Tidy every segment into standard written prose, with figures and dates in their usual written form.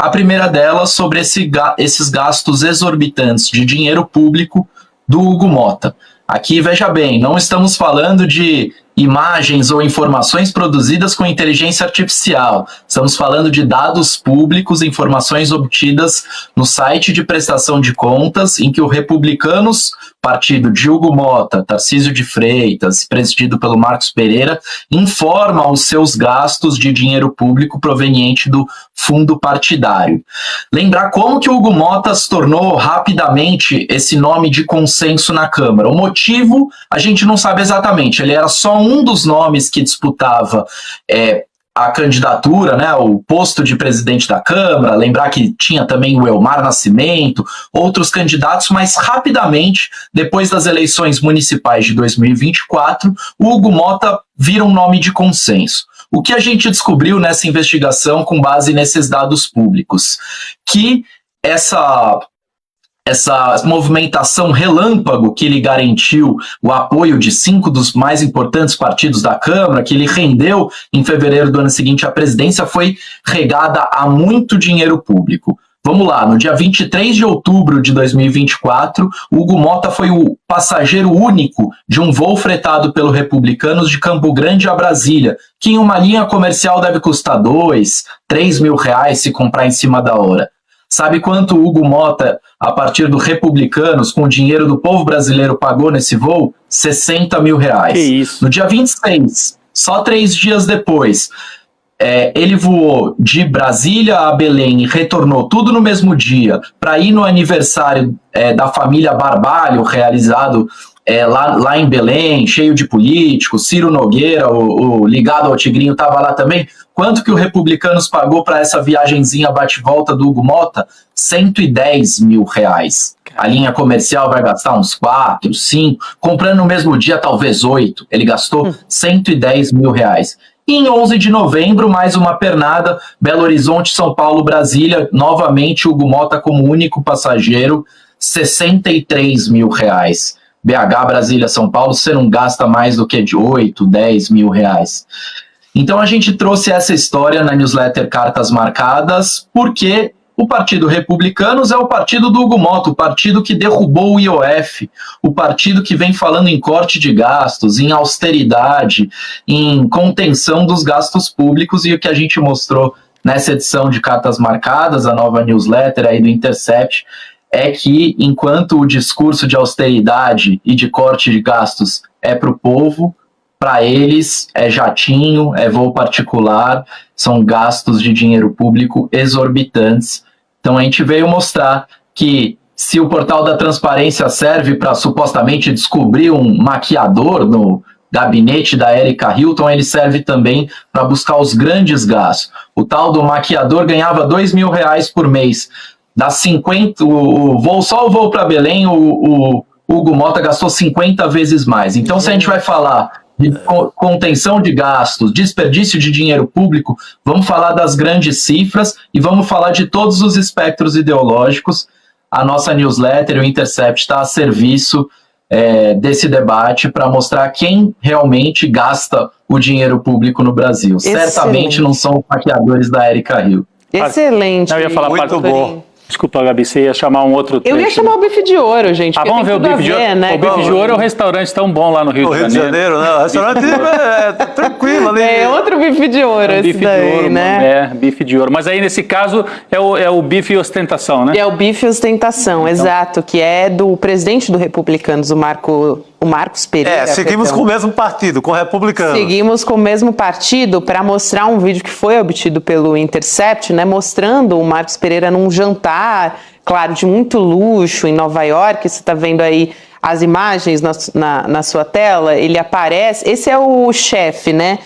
A primeira delas sobre esses gastos exorbitantes de dinheiro público do Hugo Motta. Aqui, veja bem, não estamos falando de imagens ou informações produzidas com inteligência artificial. Estamos falando de dados públicos, informações obtidas no site de prestação de contas, em que o Republicanos, partido de Hugo Motta, Tarcísio de Freitas, presidido pelo Marcos Pereira, informa os seus gastos de dinheiro público proveniente do fundo partidário. Lembrar como que o Hugo Motta se tornou rapidamente esse nome de consenso na Câmara. O motivo a gente não sabe exatamente, ele era só um dos nomes que disputava a candidatura, né, o posto de presidente da Câmara. Lembrar que tinha também o Elmar Nascimento, outros candidatos, mas rapidamente, depois das eleições municipais de 2024, o Hugo Motta vira um nome de consenso. O que a gente descobriu nessa investigação com base nesses dados públicos? Que essa movimentação relâmpago que lhe garantiu o apoio de 5 dos mais importantes partidos da Câmara, que ele rendeu em fevereiro do ano seguinte à presidência, foi regada a muito dinheiro público. Vamos lá, no dia 23 de outubro de 2024, Hugo Motta foi o passageiro único de um voo fretado pelo Republicanos de Campo Grande a Brasília, que em uma linha comercial deve custar R$2, R$3.000 se comprar em cima da hora. Sabe quanto o Hugo Motta, a partir do Republicanos, com o dinheiro do povo brasileiro, pagou nesse voo? R$60 mil. Que isso? No dia 26, só 3 dias depois, ele voou de Brasília a Belém e retornou tudo no mesmo dia para ir no aniversário da família Barbalho, realizado lá em Belém, cheio de políticos. Ciro Nogueira, o ligado ao Tigrinho, estava lá também. Quanto que o Republicanos pagou para essa viagenzinha bate-volta do Hugo Motta? R$110 mil. A linha comercial vai gastar uns 4, 5, comprando no mesmo dia talvez 8. Ele gastou R$110 mil. E em 11 de novembro, mais uma pernada, Belo Horizonte, São Paulo, Brasília, novamente Hugo Motta como único passageiro, R$63 mil. BH, Brasília, São Paulo, você não gasta mais do que de 8, 10 mil reais. Então a gente trouxe essa história na newsletter Cartas Marcadas, porque o Partido Republicanos é o partido do Hugo Motta, o partido que derrubou o IOF, o partido que vem falando em corte de gastos, em austeridade, em contenção dos gastos públicos, e o que a gente mostrou nessa edição de Cartas Marcadas, a nova newsletter aí do Intercept, é que enquanto o discurso de austeridade e de corte de gastos é para o povo, para eles é jatinho, é voo particular, são gastos de dinheiro público exorbitantes. Então a gente veio mostrar que se o portal da transparência serve para supostamente descobrir um maquiador no gabinete da Erika Hilton, ele serve também para buscar os grandes gastos. O tal do maquiador ganhava R$2 mil por mês. Das 50, só o voo para Belém, o Hugo Motta gastou 50 vezes mais. Então, se a gente vai falar de contenção de gastos, desperdício de dinheiro público, vamos falar das grandes cifras e vamos falar de todos os espectros ideológicos. A nossa newsletter, o Intercept, está a serviço desse debate para mostrar quem realmente gasta o dinheiro público no Brasil. Excelente. Certamente não são os maquiadores da Erika Hilton. Excelente. Eu ia falar muito bom. Desculpa, Gabi, você ia chamar um outro trecho. Eu ia chamar o bife de ouro, gente. Vamos ver o bife de ouro. Né? O bife de ouro é um restaurante tão bom lá no Rio de Janeiro. No Rio de Janeiro, não. O restaurante é tranquilo ali. É outro bife de ouro esse bife daí, de ouro, né? Bife de ouro. Mas aí, nesse caso, é o bife ostentação, né? É o bife ostentação, então, exato, que é do presidente do Republicanos, o Marcos Pereira. Seguimos com o mesmo partido, com o Republicanos. Seguimos com o mesmo partido para mostrar um vídeo que foi obtido pelo Intercept, né, mostrando o Marcos Pereira num jantar, claro, de muito luxo em Nova York. Você está vendo aí as imagens na sua tela, ele aparece, esse é o chefe, né,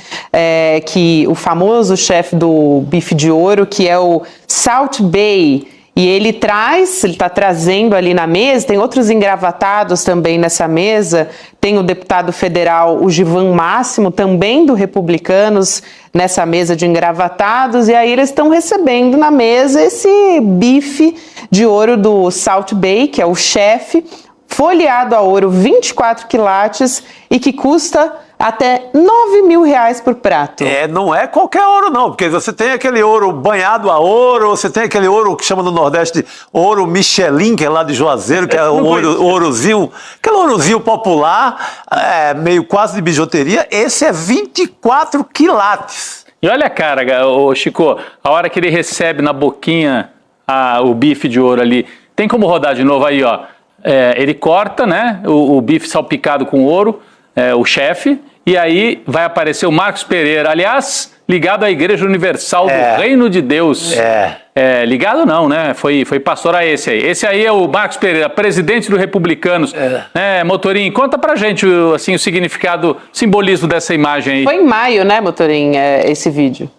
o famoso chefe do bife de ouro, que é o Salt Bae. E ele está trazendo ali na mesa, tem outros engravatados também nessa mesa, tem o deputado federal, o Givan Máximo, também do Republicanos, nessa mesa de engravatados, e aí eles estão recebendo na mesa esse bife de ouro do Salt Bae, que é o chefe, folheado a ouro 24 quilates e que custa até R$9.000 por prato. Não é qualquer ouro não, porque você tem aquele ouro banhado a ouro, você tem aquele ouro que chama no Nordeste ouro Michelin, que é lá de Juazeiro, que é um ourozinho, aquele ourozinho popular, meio quase de bijuteria. Esse é 24 quilates. E olha a cara, ô Chico, a hora que ele recebe na boquinha o bife de ouro ali, tem como rodar de novo aí, ó. Ele corta, né, o bife salpicado com ouro, o chefe, e aí vai aparecer o Marcos Pereira, aliás, ligado à Igreja Universal do Reino de Deus. Ligado não, né? Foi pastor a esse aí. Esse aí é o Marcos Pereira, presidente do Republicanos. Motorim, conta pra gente assim, o significado, o simbolismo dessa imagem aí. Foi em maio, né, Motorim, esse vídeo?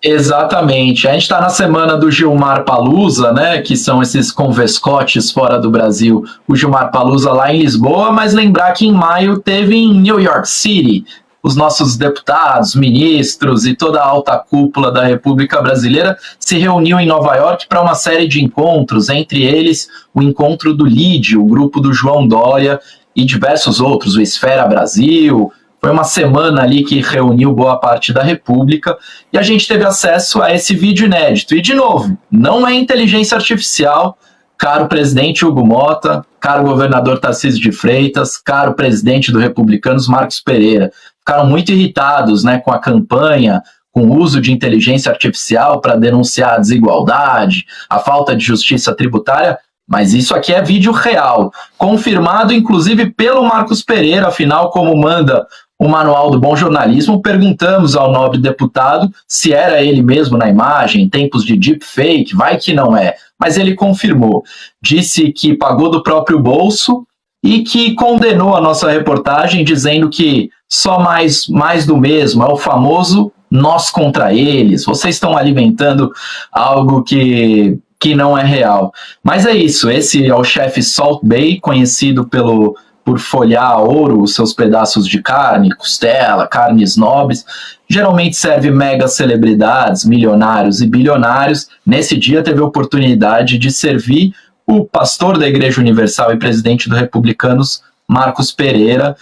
Exatamente. A gente está na semana do Gilmar Palusa, né, que são esses convescotes fora do Brasil. O Gilmar Palusa lá em Lisboa, mas lembrar que em maio teve em New York City os nossos deputados, ministros e toda a alta cúpula da República Brasileira se reuniu em Nova York para uma série de encontros, entre eles o encontro do LIDE, o grupo do João Dória e diversos outros, o Esfera Brasil. Foi uma semana ali que reuniu boa parte da República e a gente teve acesso a esse vídeo inédito. E, de novo, não é inteligência artificial, caro presidente Hugo Mota, caro governador Tarcísio de Freitas, caro presidente do Republicanos Marcos Pereira. Ficaram muito irritados, né, com a campanha, com o uso de inteligência artificial para denunciar a desigualdade, a falta de justiça tributária. Mas isso aqui é vídeo real, confirmado inclusive pelo Marcos Pereira, afinal, como manda o Manual do Bom Jornalismo, perguntamos ao nobre deputado se era ele mesmo na imagem, em tempos de deepfake, vai que não é, mas ele confirmou, disse que pagou do próprio bolso e que condenou a nossa reportagem, dizendo que só mais do mesmo, é o famoso nós contra eles, vocês estão alimentando algo que não é real. Mas é isso, esse é o chefe Salt Bae, conhecido por folhar a ouro os seus pedaços de carne, costela, carnes nobres, geralmente serve mega celebridades, milionários e bilionários. Nesse dia teve a oportunidade de servir o pastor da Igreja Universal e presidente do Republicanos, Marcos Pereira.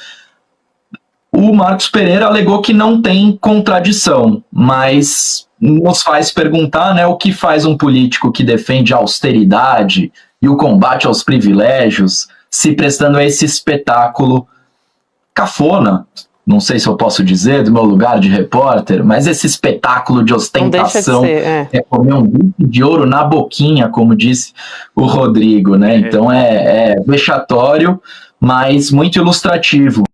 O Marcos Pereira alegou que não tem contradição, mas nos faz perguntar, né, o que faz um político que defende a austeridade e o combate aos privilégios se prestando a esse espetáculo cafona, não sei se eu posso dizer, do meu lugar de repórter, mas esse espetáculo de ostentação, é comer um bife de ouro na boquinha, como disse o Rodrigo, né? Então é vexatório, mas muito ilustrativo.